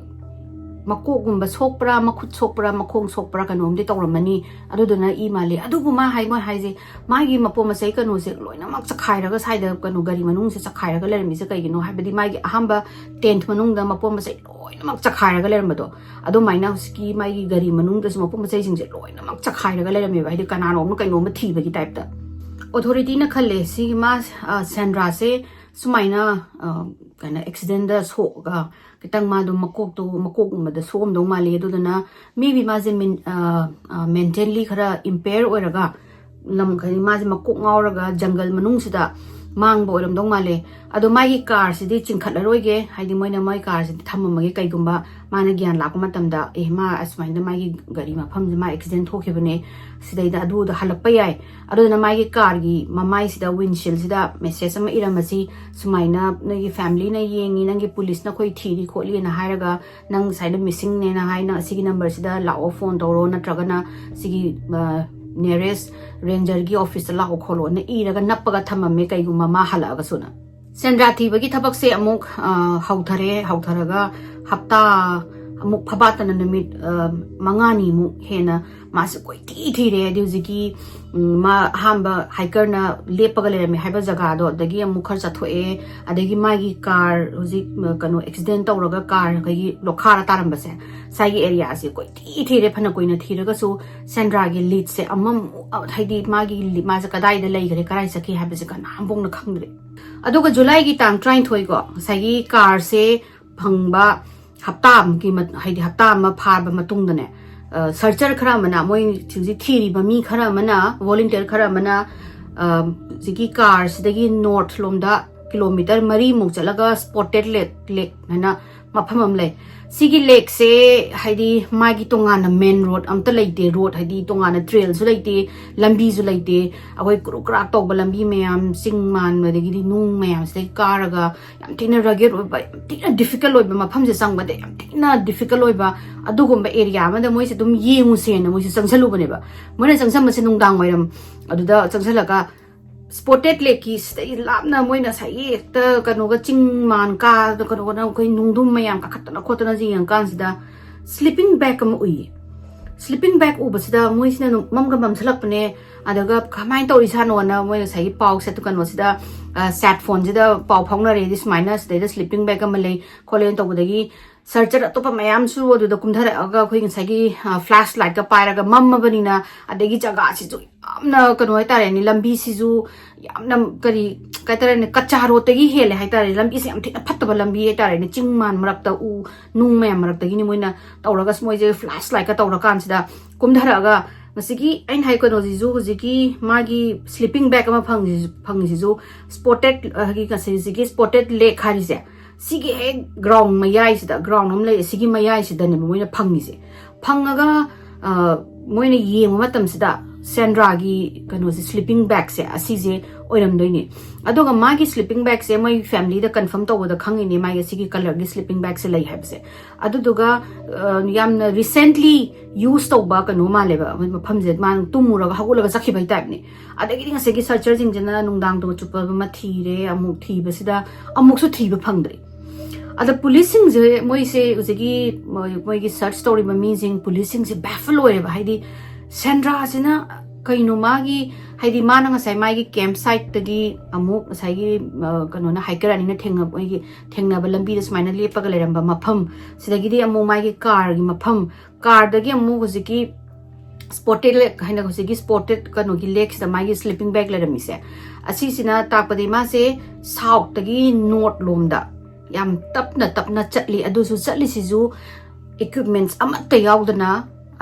मकोगुंबा सोकप्रा मखुत सोकप्रा मखोंग सोकप्रा कनोमदि तौरमनी अदुदुना ई माले अदुबु मा हाइ मा हाइजे मागी मपो मसै कनोसे लोइनमक चखाइरगा साइदा कनो गरी मनुंग से चखाइरगा लेरमिसे कैगिनो हाइबदि मागी अहंबा टेंट मनुंगदा मपो मसै लोइनमक चखाइरगा लेरमदो अदु माइना हुस्की मागी गरी मनुंगदा मपो मसै सिंजे लोइनमक चखाइरगा लेरमि बाइदि कनानोम कैनोम थीबगी टाइपता ऑथोरिटी न खल्ले सी मा सेंड्रा से सुमाइना कना एक्सीडेंट दा सोगा कितंग मा दो मकोक मद सोम दो माले दुदना मे बी माजे मेंटली खरा इंपेयर ओरगा लम खनि माजे मकोक ngawraga जंगल मनुंग सिदा ꯃꯥꯡꯕ ꯑꯣꯏꯔꯝꯗꯧ ꯃꯥꯜꯂꯦ ꯑꯗꯣ ꯃꯥꯒꯤ ꯀꯥꯔꯁꯤꯗꯤ ꯆꯤꯡꯈꯠꯂꯔꯣꯏꯒꯦ ꯍꯥꯏꯗꯤ ꯃꯣꯏꯅ ꯃꯣꯏ ꯀꯥꯔꯁꯤꯗꯤ ꯊꯝꯃꯝꯃꯒꯦ ꯀꯩꯒꯨꯝꯕ ꯃꯥꯅ ꯒ꯭ꯌꯥꯟ ꯂꯥꯛꯄ ꯃꯇꯝꯗ ꯃꯥ ꯑꯁꯨꯃꯥꯏꯅ ꯃꯥꯒꯤ ꯒꯥꯔꯤ ꯃꯐꯝꯁꯦ ꯃꯥ ꯑꯦꯛꯁꯤꯗꯦꯟ ꯊꯣꯛꯈꯤꯕꯅꯦ ꯁꯤꯗꯩꯗ ꯑꯗꯨꯗ ꯍꯜꯂꯛꯄ ꯌꯥꯏ ꯑꯗꯨꯗꯨꯅ ꯃꯥꯒꯤ ꯀꯥꯔꯒꯤ ꯃꯃꯥꯏꯁꯤꯗ ꯋꯤꯟꯁꯤꯜꯁꯤꯗ ꯃꯦꯁꯦꯖ ꯑꯃ ꯏꯔꯝꯃꯁꯤ ꯁꯨꯃꯥꯏꯅ ꯅꯣꯏꯒꯤ ꯐꯦꯃꯤꯂꯤꯅ ꯌꯦꯡꯉꯤ ꯅꯪꯒꯤ ꯄꯨꯂꯤꯁꯅ ꯑꯩꯈꯣꯏ ꯊꯤꯔꯤ ꯈꯣꯠꯂꯤꯅ ꯍꯥꯏꯔꯒ ꯅꯪ ꯉꯁꯥꯏꯗ ꯃꯤꯁꯤꯡꯅꯦꯅ ꯍꯥꯏꯅ ꯑꯁꯤꯒꯤ ꯅꯝꯕꯔꯁꯤꯗ ꯂꯥꯛꯑꯣ ꯐꯣꯟ ꯇꯧꯔꯣ ꯅꯠꯇ꯭ꯔꯒꯅ ꯁꯤꯒꯤ nearest ꯔꯦꯟꯖꯔꯒꯤ ꯑꯣꯐꯤꯁꯇ ꯂꯥꯛꯑꯣ ꯈꯣꯠꯂꯣꯅ ꯏꯔꯒ ꯅꯞꯄꯒ ꯊꯝꯃꯝꯃꯦ ꯀꯩꯒꯨꯝꯕ ꯃꯥ ꯍꯜꯂꯛꯑꯒꯁꯨꯅ ꯁꯦꯟꯗ꯭ꯔꯥ ꯊꯤꯕꯒꯤ ꯊꯕꯛꯁꯦ ꯑꯃꯨꯛ ꯍꯧꯊꯔꯒ ꯍꯞꯇꯥ ꯑꯃꯨꯛ ꯐꯕꯥꯠꯇꯅ ꯅꯨꯃꯤꯠ 5-6ꯃꯨꯛ ꯍꯦꯟꯅ ꯃꯥꯁꯦ ꯀꯣꯏꯊꯤ ꯊꯤꯔꯦ ꯍꯥꯏꯗꯤ ꯍꯧꯖꯤꯛꯀꯤ मा अहम हाइकरना लेपग लेरमे हाइबा जगह दो अदगी अमु खर चथोए अदगी मागी कार हुजी कनो एक्सीडेंट तौरगा कार कई लोखारा तारंबसे सागी एरिया से कोई थीरे फन कोई न थीरगसु सेंड्रा गी लीड से अमम हाइदी मागी माज कदाई द लैगरे कराई सकी हाबसे कना बोंग न खंगरे अदुगा जुलाई गी तांग ट्राइन थोइगो सागी कार से फंगबा हप्ता की हाइदी हप्ता म फारबा मतुंगदने सर्चर खरा मना मोई थीरी बमी खरा मना वॉलंटियर खरा मना जिकी कार सिदगी नॉर्थ लोमदा किलोमीटर 3 मुक चलगा स्पॉटेड लेक हना मफम अमले सिगी लेक से हाइदी मागी तोंगाना मेन रोड अमता लेते रोड हाइदी तोंगाना ट्रेल सु लेते लंबी सु लेते अखोय क्रुक्रा तोब लंबी मयाम सिंगमान मदगी नुंग मयाम से कारगा याम थिना रगेट ओबा थिना डिफिकल्ट ओबा मफम से संगबदे याम थिना डिफिकल्ट ओबा अदुगुंबा एरिया मदा मोइसे दुम येंगु सेना मोइसे संगसलुबनेबा मोइना संगसमसे नुंगदांग वैरम अदुदा संगसलगा स्पॉटेड लेक की लापना मोइना साई एकता कनोगा चिंगमान का कनोगा कोई नुंगदुम मयाम का खतना खोतना जिंग कांसिदा स्लीपिंग बैग अम उई स्लीपिंग बैग उबसिदा मोइसिना ममगा ममसलकपने अदगा कमाइन तौरिसानो ना मोइना साई पाउ सेतु कनोसिदा सैट फोन सिदा पाउ फाउना रे दिस माइनस देदा स्लीपिंग बैग अम ले कोलेन तौबदगी सर्चर अतोपा मयाम सु अदुदा कुमधरगा खोइ ngसागी फ्लैश लाइट का पायरगा मम्मबनिना अदगी जगह सिजु यामना कनो हाइतारेनि लंबी सिजु यामना करी काइतारेनि कच्चा रोतगी हेले हाइतारे लंबी से याम थिना फत्तबा लंबी हाइतारेनि चिंगमान मरक्ता उ नुंग मयाम मरक्तगिनि मोइना तौरगा मोइजे फ्लैश लाइट का तौरकानसिदा कुमधरगा मसिगी आइन हाइ कनो जिजु हुजिकी मागी स्लीपिंग बैग अमा फंगिजिजु स्पॉटेड हगी कसिगी स्पॉटेड लेक हारिसे सिगी हे ग्राउंड मयाइसिदा ग्राउंड हम ले सिगी मयाइसिदा ने मोइना फंगिसे फंगगा मोइना येंग मतमसिदा सेंड्रागी कनो से स्लीपिंग बैग से असीजे ओइरमदोइने अदोगा मागी स्लीपिंग बैग से मोइ फैमिली दा कंफर्म तौबदा खंगिने मागी सिगी कलर गी स्लीपिंग बैग से लै हाबसे अदुदुगा यामना रिसेंटली यूज तौबा कनो मालेबा मफमजे मान तुमुरगा हगुलगा जखिबै टाइपने अदगी ngसेगी सर्चर जिंजना नुंगदांग तो चुपा मा थीरे अमुक थीबसिदा अमुकसु थीबा फंगद्रे अद पुलिसिंग जे मोइसे उजेगी मोइगी सर्च स्टोरी ममीजिंग पुलिसिंग से बैफल ओइरेबा हाइदी सेंड्रा सिना कइनो मागी हाइदी माना ngसाइ मागी कैंप साइट तगी अमुक ngसाइगी कनोना हाइकर अनिना थेंगनाबा लंबी द स्माइना लेपगा लेरंबा मफम सिदगिदी अमु मागी कार गी मफम कार दगी अमु हुजिकी स्पॉटेड लेक हाइना हुजिकी स्पॉटेड कनोगी लेक सिदा मागी स्लीपिंग बैग लेरमिसे असिसिना ताकपदि मासे साउथ तगी नॉर्थ लोमदा याम तपना चटली अदुसु चटलिसिजु इक्विपमेंट्स अमत्ता यावदना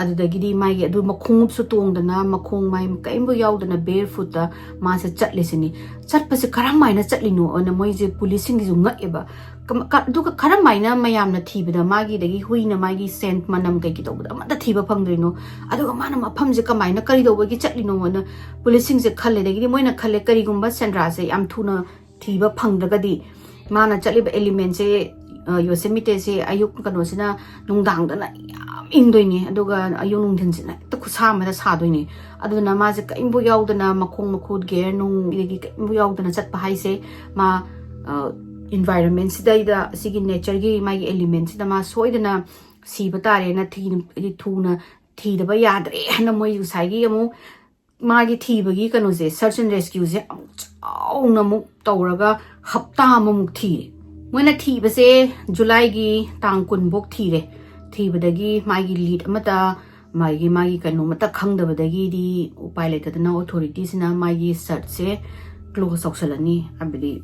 अदुदगिदी मागी अदु मखोंगुपसु तोंगदना मखोंग माइ कइमबो यावदना बेयर फुट मासे चटलिसिनी चटपसे खरामाइना चटलिनो अन मोइजे पुलिसिंग गिजु ngएबा दुका खरामाइना मयामना थीबदा मागी दगी हुइना मागी सेंट मनम कई तौबदा अमदा थीबा फंगद्रिनो अदुगा माना मफमजे कमाइना करि दौबगी चटलिनो अन पुलिसिंग से खले दगी मोइना खले करिगुंबा सेंड्रा से याम थुना थीबा फंगदगदी माना चलिब एलिमेंट से योसेमिटे से अयुक कनोसिना नुंगदांगदना याम इंदोइने अदुगा अयु नुंगथिनसिना त खुसामदा सादोइने अदुना माजे कइमबो यावदना मखोंग मखुद गेर नुंग इदगी कइमबो यावदना चटपा हाइसे मा environment सिदाइदा सिगी नेचर गी मागी एलिमेंट सिदा मा सोइदना सीबा तारे ना थी थुना थीदबा यादरे हना मोइ उसाइगी अमु मागी थीबगी कनोजे सर्च एंड रेस्क्यू जे चाउना मु तौरगा हप्ता अममुक थीरे मोइना थीबसे जुलाई गी तांग कुनबोक थीरे थीबदगी मागी लीड अमता मागी कनो मता खंगदबदगी दी उपाय लेतदना अथॉरिटीज ना मागी सर्च से क्लोज तौसलनी अबदी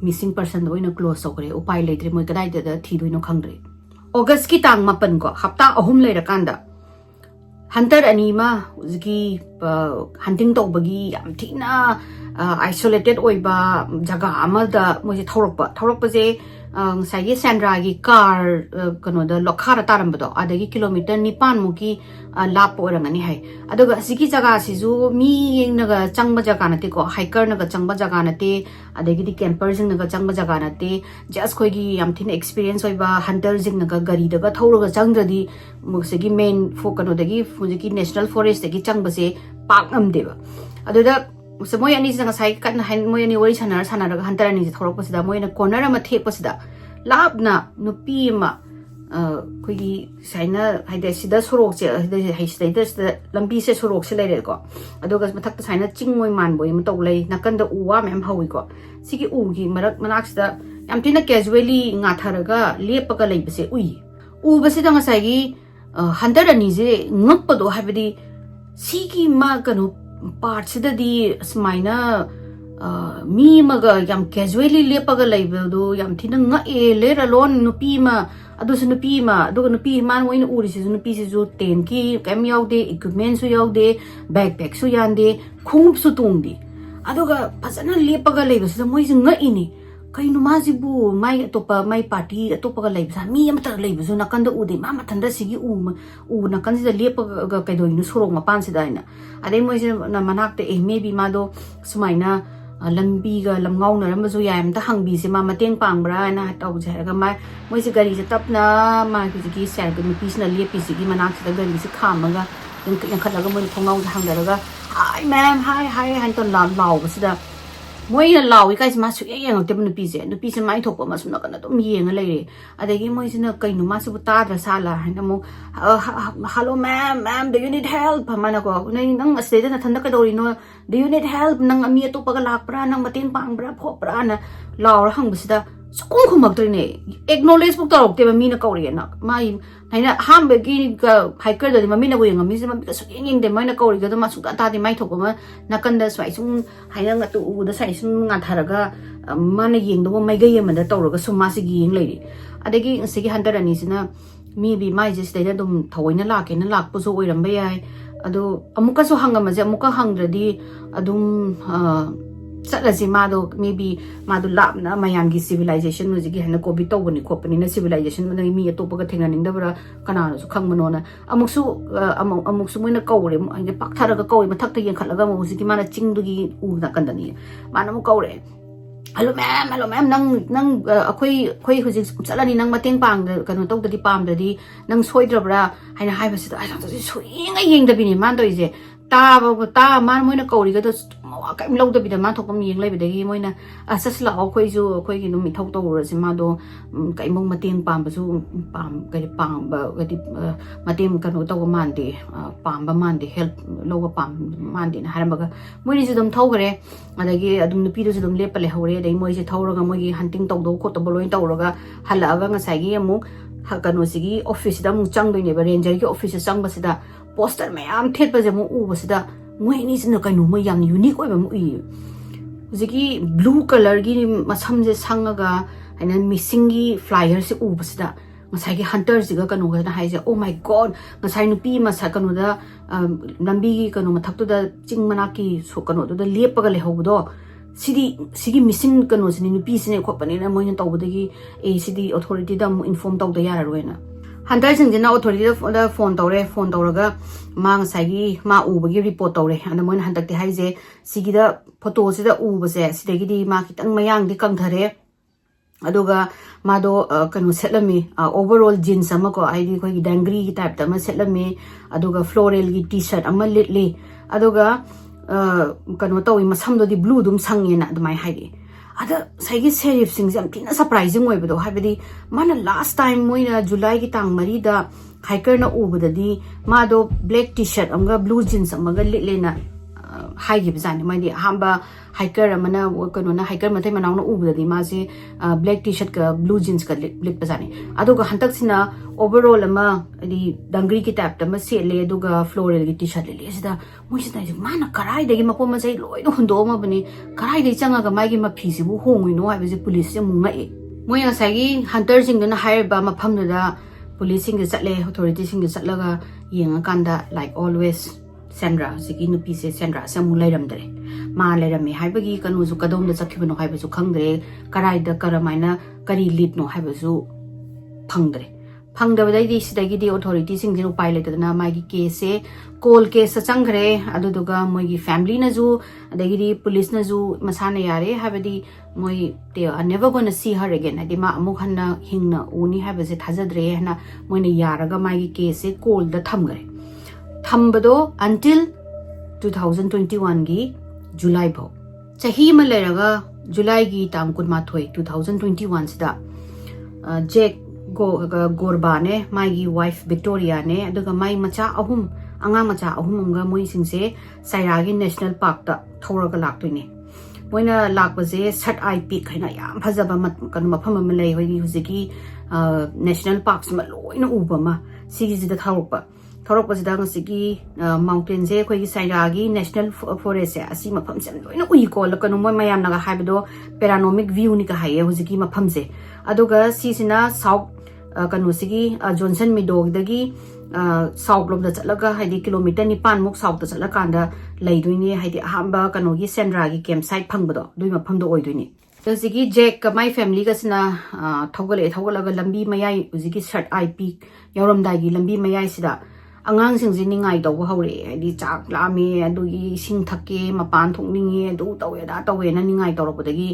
मिसिंग पर्सन ओइना क्लोज तौकरे उपाय लेत्रे मोइ कदाइदा थीदोइनो खंगद्रे अगस्त की तांग 8 को हप्ता 3 लेरकांदा hunter anima uzgi hunting tawbagi yam thina isolated oiba jaga amada moje thorokpa je sagi Sandra gi car kano da lokhara tarambado adagi kilometer 9 muki lap orangani hai aduga sigi jaga sizu mi naga changba jaga nate ko hiker naga changba jaga nate adagi di camper jing naga changba jaga nate just khoi gi yam thina experience oiba hunter jing naga gari daga thoroga changdradi musigi main fokano dagi fujiki national forest dagi changba se pak amdeba aduda so moy ani janga sai kan han moy ani wari sana daga hunter ani je thorok pasida moy na corner ama the pasida labna nupi ma khoi gi saina haide sida sorok che haide sida lambi se sorok se leire ko aduga mathak ta saina chingmoi man boi ma tolei nakanda uwa mem hawi ko sigi u gi marak manak sida yam tina casually nga tharaga lepaga leibase ui u base da ngasai gi hunter ani je ngakpado habidi sigi ma kanu part sida di smaina mi maga yam casually lepaga leibado yam thina nga e lera lon nupi ma adu su nupi ma adu nupi man moina uri si nupi si ju ten ki kam yaude equipment su yaude backpack su yande khung su tungdi aduga phasana lepaga leibasu moi su nga ini kainu majibu mai atopa mai party atopa ga leibsa mi amta leibasu nakanda ude ma mathanda sigi u nakan si lepaga kaidoinu sorong ma pan sida ina ade moi na manak te maybe ma do sumaina lambi ga lamngau na ramzu yam ta hangbi se ma mateng pangbra na taw jaga ma moi se gari se tapna ma ki sel ga nupi sna lepi sigi manak se gari se khamaga yang khalaga moi thongau hangdaraga hi ma'am hi han ton law basida moi na lawi kai ma su yang te nupi se mai thokpa ma suna kana dum yenga leire adagi moi se na kainu ma su ta dra sala han mo hello ma'am do you need help mana ko nang stage na thanda ka dori no do you need help nang ami to paga lakpra nang mateng pangbra phopra na law ra hang basida sukung khumak trine acknowledge buk tarok te mi na kauri na mai haina ham be gi hiker da mi na boyang mi se ma ka su ing de mai na kauri ga da ma su ta di mai thok ma nakanda swai sung haina nga tu u da sai sung nga tharaga mana yeng do mai ga yem da tawraga suma si gi yeng leiri adagi sigi hunter ani sina mi bi mai je state dum thoina la ke na lak pu so oiram ba yai adu amuka so hangama je amuka hangradi adum Satlasi mado maybe mado lap na mayam gi civilization no jigi hana ko bi to boni ko pani na civilization na mi to paga thengna ning da bra kana su khang mano na amuk su moina kawre anje pak thara ga kawi mathak ta yen khalaga mo jigi mana ching du gi u na kandani mana mo kawre hello ma'am nang akhoi hujik chalani nang mateng pang kanu to di pam da di nang soidrabra haina hai basi ai sa sui ngai yeng da bini man do ije ta man moina kawri ga da kaim lo da bi da man thok pam yeng lai bi da gi moina asasla akhoi ju akhoi gi no mi thok to ro si ma do kaimong mateng pam ba su pam ga di pam ba ga di mateng kanu to man de pam ba man de help lo ga pam man de na haram ba moini ju dum thau gare adagi adum nupi du ju dum lepale hore dai moi je thau ro ga moi gi hunting to do ko to boloi to ro ga hala ga ngasai gi amu kanu sigi office da mu chang doi ne ba ranger gi office chang ba sida poster mayam thet ba je mu u ba sida moi ni sina kainu mo yang unique oi ba mu i jigi blue color gi masam je sangaga haina missing gi flyer se u ba sida ngasai gi hunter jiga kanu ga na haije oh my god ngasai nupi ma sa kanu da lambi gi kanu mathak tu da chingmana ki so kanu da lepaga le hodo sigi missing kanu sini nupi sine khopani na moin tawbudagi a city authority da inform taw da yara roina hunter sing jina authority da phone tawraga ma ngasai gi ma ubagi report tawre ana moin hantak ti haije sigi da photo sida ubase sidagi di ma kitang mayang di kangthare aduga mado kanu setlami overall jeans ama ko ID ko gi dangri gi type ta ma setlami aduga floral gi t-shirt ama litli aduga kanu tawi masam do di blue dum sangena dumai haidi ada saigi serif sing jam tina surprising oi bedo habidi mana last time moina July gi tang mari da hiker na ubada di mado black t-shirt amga blue jeans amaga litlena haigi bizani mai di hamba hiker amana kanu na hiker mathai manaw na ubada di ma se black t-shirt ka blue jeans ka lit bazani aduga hantak sina overall ama di dangri ki type ta ma se le aduga floral gi t-shirt le sida moi sida mana karai dagi mapo ma sai loi no hundo ma bani karai dai changa ga mai gi ma phi si bu hongui no ha be police se munga e moi asai gi hunter sing na hire ba ma pham da police sing chatle authority sing chatlaga yengakanda like always Sandra sigi nupi se Sandra se amu lairamdre ma lairame haibagi kanu su kadom da chakibano haibasu khangdre karai da karamaina kari lead no haibasu phangdre phangdabadai di sidagi di authority sing jinu pai letadana magi case call case changre aduduga moigi family na ju adagi di police na ju masana yare habadi moi they are never going to see her again adi ma amuk hanna hingna uni habase thajadre hana moina yaraga magi case call da thamgre thambado until 2021 gi July bho chahi ma leraga July gi tam kun ma thoi 2021 sida Jack Gorba ne magi wife Victoria ne aduga mai macha ahum anga macha ahum ga moi singse Sairagi National Park ta thoraga laktoine moina lakbase sat ip khaina yam phajaba kan mafam ma lei hoigi huziki national parks ma loina uba ma sigi jida thorokpa sida ngasigi mountain je khoi Sairagi National Forest se asi mafam sem loina ui ko lakanu moi mayam naga haibedo panoramic view ni ka haye huziki mafam se aduga sisina south kanu sigi Johnson Meadow dagi south lom da chalaga haidi kilometer 9 muk south da chalakanda leiduini haidi ahamba kanu gi Sandra gi campsite phangbado dui mafam do oiduini sigi Jack ka my family ga sina thogalaga lambi mayai sigi sat ip yauromdai gi lambi mayai sida angang sing ningai do hore haidi chak lami adugi sing thakke mapan thongningi adu tawe da tawe na ningai torobodagi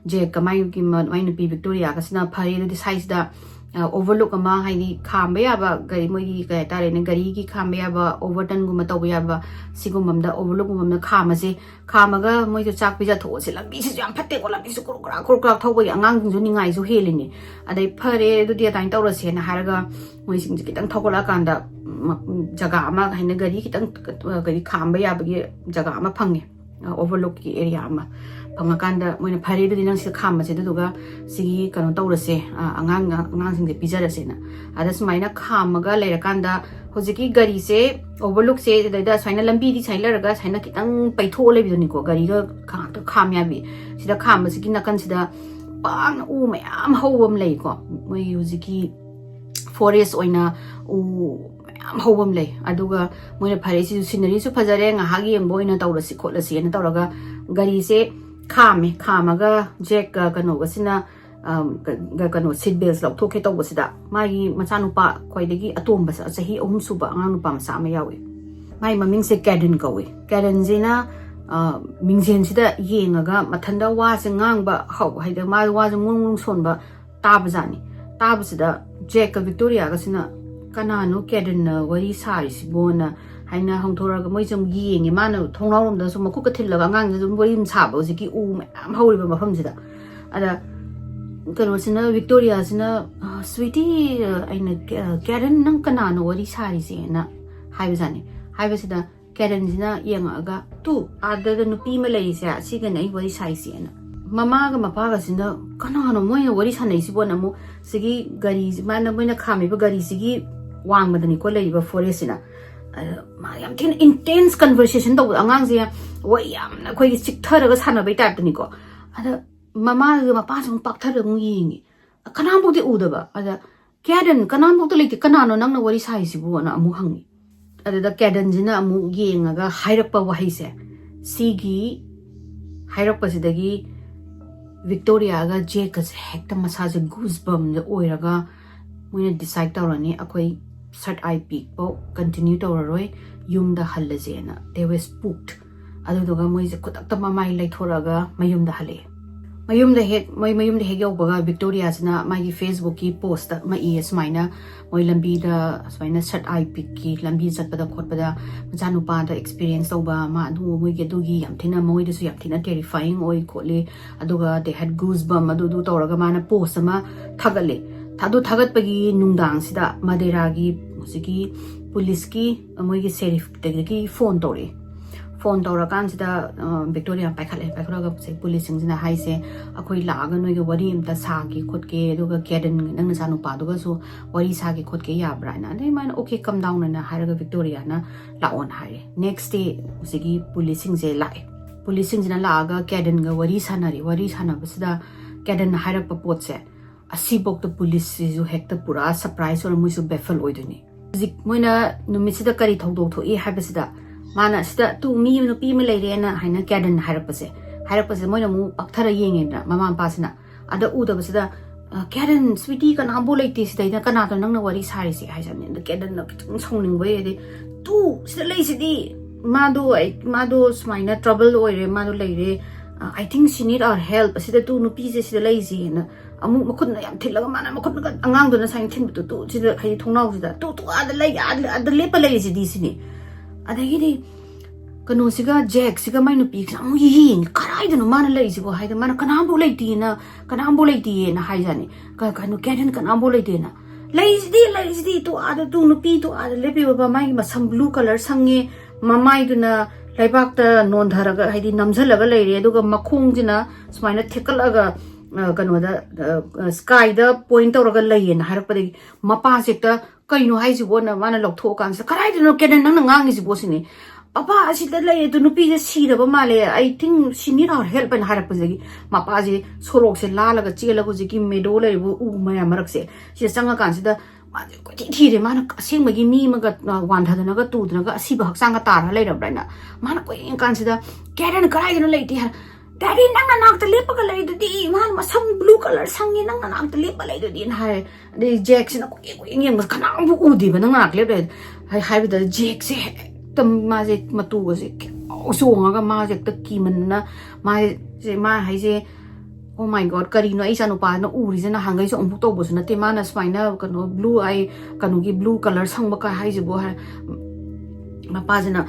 Jack ka my gi mai nupi Victoria ka sina phari di size da overlook ama haidi khamba yaba gari mogi ka tare ne gari gi khamba yaba overturn guma taw yaba sigumamda overlook gumamna khamase khamaga moi to chak pija tho se lambi se yam phatte ko lambi su kurkra thawbai angang ju ningai su helini adai phare du dia tain tawra se na haraga moi sing kitang thokola kanda jaga ama haina gari kitang gari khamba yaba gi jaga ama phange overlook ki area ama pangakanda moina phare du dinang se khamba se duga sigi kanu tawrase angang sing de pijarase na ada sumaina khamaga leirakanda hojiki gari se overlook se da saina lambi di saila raga saina kitang paitho lebidoni ko gari ga khamya bi sida khamba sigi nakan sida pang u mayam howam lei ko moi hojiki forest oina u mayam howam lei aduga moina phare si scenery su phajare nga hagi yengbo ina tawrasi kholasi na tawraga gari se khamaga Jack kanu gasina kanu seat belts lauthoke tawbasida mai machanupa khoidagi atomba sahi ahum suba anganupa masa ma yawi mai maming se Karen kawi Karen jina mingjen sida yengaga mathanda wa se ngangba haw haida ma wa se mung sonba tabajani tabasida Jack Victoria gasina kananu Karen wari sari sibona haina hongthora moi jam yengi mana thonglawrom da sum ku thilla ngang jum borim chaba jiki u am hawri ba mafam sida ada kanu sina Victoria sina sweetie aina Karen nang kanano wari sari se na haiba sida Karen sina yenga tu ada da nupi ma lei se siga nei wari sari se na mama ga mapa ga sina kanano moi wari sanai sibona mu sigi gari mana moina khami ba gari sigi wang madani ko lei ba forest sina ma yam tin intense conversation to angang je wa yam na khoi chik thara ga sana bai type ni ko ada mama ga mapa sung pak thara ngi yingi kanam bu de uda ba ada Karen kanam bu to leki kanano nang na wari sai si bu na amu hangi ada da Karen jina amu yenga ga hairakpa wa haise sigi hairakpa sidagi Victoria ga Jack ga hekta massage goosebump de oiraga moina decide tawrani akoi sat ip po continue tawroi yumda hallajena they were spooked aduga moi je kutakta mamai lai thoraga mayumda hale mayumda he yobaga Victoria sina mai Facebook ki post ma smaina moi lambi da smaina sat ip ki lambi chatpada khotpada janu pa da experience toba ma adu moi ge dugi yam thina moi da su yam thina terrifying oi khole aduga they had goosebump adu tawraga mana post ma thagale thadu thagat pagi nungdang sida Madera gi musiki police ki amoy gi sheriff gi phone tore kan sida Victoria paikhala se police sing na hai se akoi la ga noi gi wari imta sa gi khot ke aduga Karen nang na sanu pa duga so wari sa gi khot ke ya bra na nei man okay come down na haraga Victoria na la on hai next day musiki police sing je lai police sing na la ga Karen ga wari sana basida Karen na haraga pa pot se asibok the police ju hekta pura surprise or muisu baffle oiduni Moina numisida kari thogdo thoi habasida mana sida tu mi no pi me leire na haina garden harapase moina mu akthara yenge na mama pasina ada uda basida garden sweetie kan ambo leite sida ina kana to nangna wari sari si haisane the garden no kitung songning boy de tu sida lei sidi mado smaina trouble oire mado leire I think she need our help sida tu no pi se sida lei si na amu makut na yam thilaga mana makut na angang do na sain thin tu tu sida hai thongnau sida tu ada lei ada lepa lei si di sini ada gidi kanu siga jack siga mai no pi amu yin karai do no mana lei si bo hai da mana kanambo lei ti na hai jani kanu garden kanambo lei ti na lei si tu ada tu no pi tu ada lepi ba mai masam blue color sange mamai do na laibak ta non dharaga hai di namjalaga lei re aduga makhong jina smaina thekalaga kanu da sky da point oraga lei na harapadi mapa sekta kaino hai jibo na mana loktho kan sa karai no kenen nang ngang jibo sini papa asida lei tu nupi je si da ba male I think she need our help and harapadi mapa je sorok se la laga chela ko ji ki medo lei bu u maya marak se si sanga kan sida ko ti re mana sing magi mi maga wan tha na ga tu na ga si ba hak sang ga tar lei ra na mana ko in kan sida karen karai no lei ti Daddy, nang anak the lip kalay do di man masam blue color sangi nang anak the lip kalay do di hai the Jackson ako yung mas kanang buo di ba nang anak lip hai with the Jackson tam magic matu si so nga magic the kiman na ma hai se oh my god karino ay sa no pa no uri sa na hangay sa umpuk to bus na te mana spina kano blue ay kanugi blue color sang baka hai se bo ha mapasin na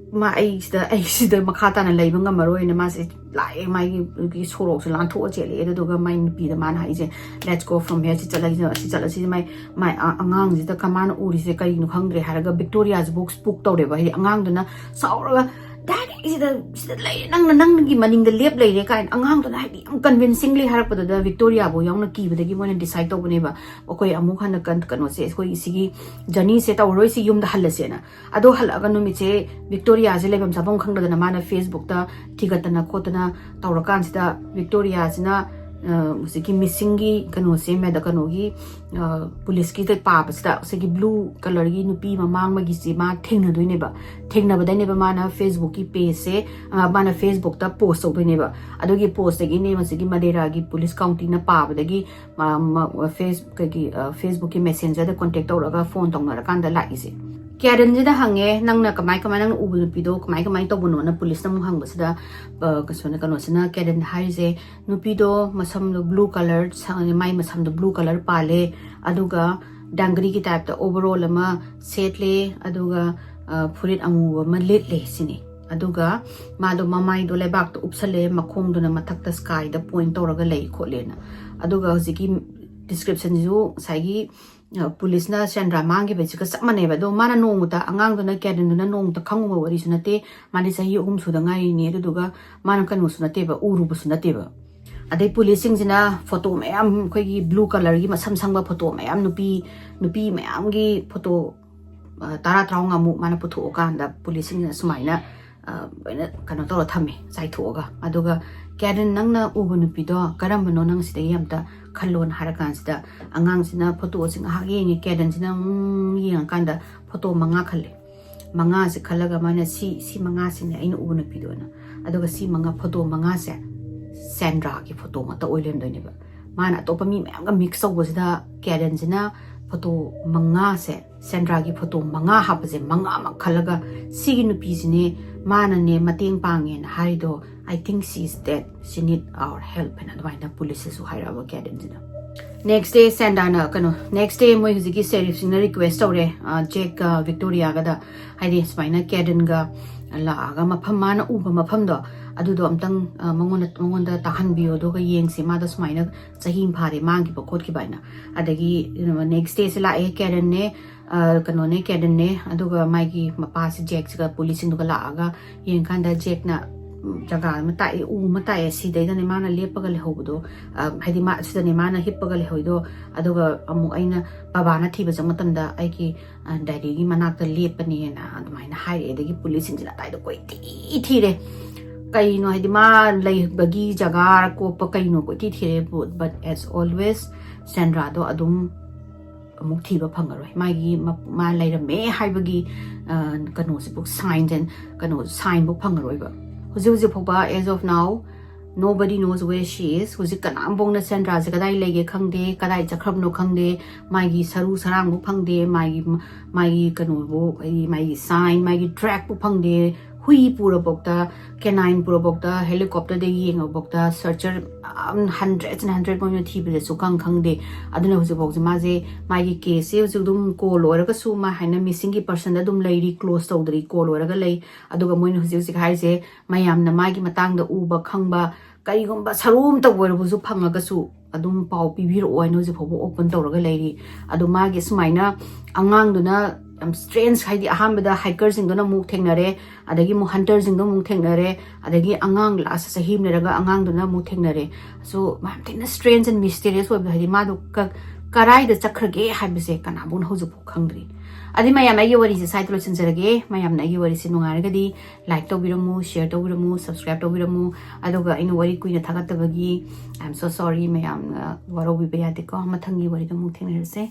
ma ai sida makata na lay nga maroy na mas lai mai gi sorok sa lan tho chele edo ga mai pi da man hai je let's go from here si chala si mai angang ji da kamana uri se kai nu khangre haraga Victoria's book book to re ba hi angang do na sauraga Daddy sida lay nang gi maning da lep lay re kai angang do na hai am convincingly harak pa da Victoria bo yong na ki ba da gi mo na decide to bane ba okoi amuk han kan kano se koi sigi jani se ta roi si yum da hal se na ado hal aga no mi che Victoria je lebam sabong khang da na mana Facebook ta thigatana khotana tawrakan sida Victoria jina musiki missing gi kano se me da kano gi police ki te pa ba sida sigi blue color gi nupi mamang ma gi si ma thengna doine ba thengna ba dai ne ba mana Facebook ki page se mana Facebook ta post so doine ba ado gi post gi ne musiki madera gi police county na pa ba da gi Facebook ki messenger da contact tawraga phone tongna ra kan da la ise Karen jida hange nang na kamai nang ubu nupido kamai to buno na police na muhang basida kasona kano sina Karen hai je nupido masam do blue color sang mai masam do blue color pale aduga dangri ki type ta overall ama setle aduga furit amu ma letle sini aduga mado mamai do lebak to upsale makhong do na mathak ta sky da point to raga lei kholena aduga hojiki description ju sagi police na Sandra mangi be chika samane ba do mana nong ta angang do na Karen do na nong ta khangu ba wari sunate mani sahi su da ngai ni do ga mana kan mu sunate ba uru bu sunate ba adai police sing jina photo mayam khoi gi blue color gi masam sang ba photo mayam nupi mayam gi photo tara traunga mu mana putho ka da police sing sumaina bena kana to thame sai thoga aduga Karen nang na ubu nupi do karam no nang sida yamta khalon harakan sida angang sina photo sing ha ye Karen sina yang kanda photo manga khale manga se khalaga mana si manga sina ina ubu nupi do na aduga si manga photo manga se Sandra ki photo mata oilen do ni ba mana to pa mi mayam ga mix so sida Karen sina photo manga se Sandra ki photo manga ha pa je manga ma khalaga si nupi sine mana ne mateng pangen haido I think she's dead. She need our help and advise the police to hire our Karen jina. Next day Sandana kano next day moi huziki sheriff sing request ore Jack Victoria ga da haidi spina Karen ga la ga mafam mana uba mafam do adu do amtang mangon da tahan bio do ga yeng si ma da spina chahim phare mangi ba khot ki baina adagi next day se la e Karen ne kano ne Karen ne adu ga mai gi mapa si Jack ga police ndo ga la ga yeng kan da Jack na jaga matai matai si dai ne mana lepaga le hodo haidi ma sida ne mana hippaga le hoido aduga amu aina baba na thiba jamatam da ai ki daddy gi manak ta lepani na adumai na hai edagi police injina tai do koi thi re kai no haidi ma lai bagi jaga ko pa kai no ko thi re but as always Sandra do adum amuk thiba phangaroi magi ma lairame haibagi kano se book signs and kano sign book phangaroi ba huji phoba as of now nobody knows where she is huji kanam bongna Sandra se kadai lege khangde kadai chakhram no khangde magi saru sarang bu phangde magi kano bo magi sign magi track bu phangde hui pura bokta canine pura bokta helicopter de yeng bokta searcher hundreds and hundred point thibi su khangde aduna huji bok ma je magi case se dum ko loraga su ma haina missing ki person da dum lady close tawdri ko loraga lei aduga moin huji haise mayam na magi matang da uba khangba kaigomba sarum ta werbusu phangaga su adum pau pibiro oino je phobo open tawraga leiri adu magi sumaina angang duna strange haidi ahambada hiker sing duna muk thengnare adagi mu hunter sing duna muk thengnare adagi angang last sahim neraga angang duna muk thengnare so mam thina strange and mysterious wa haidi ma du karai da chakrage haibise kana bun hoju khangri adi mayam agi wari se site lo chinjarage mayam na agi wari se nungarga di like to biramu share to biramu subscribe to biramu aduga inu wari kuina thagatabagi I'm so sorry mayam waro bi bayade ko mathangi wari da muk thengnare se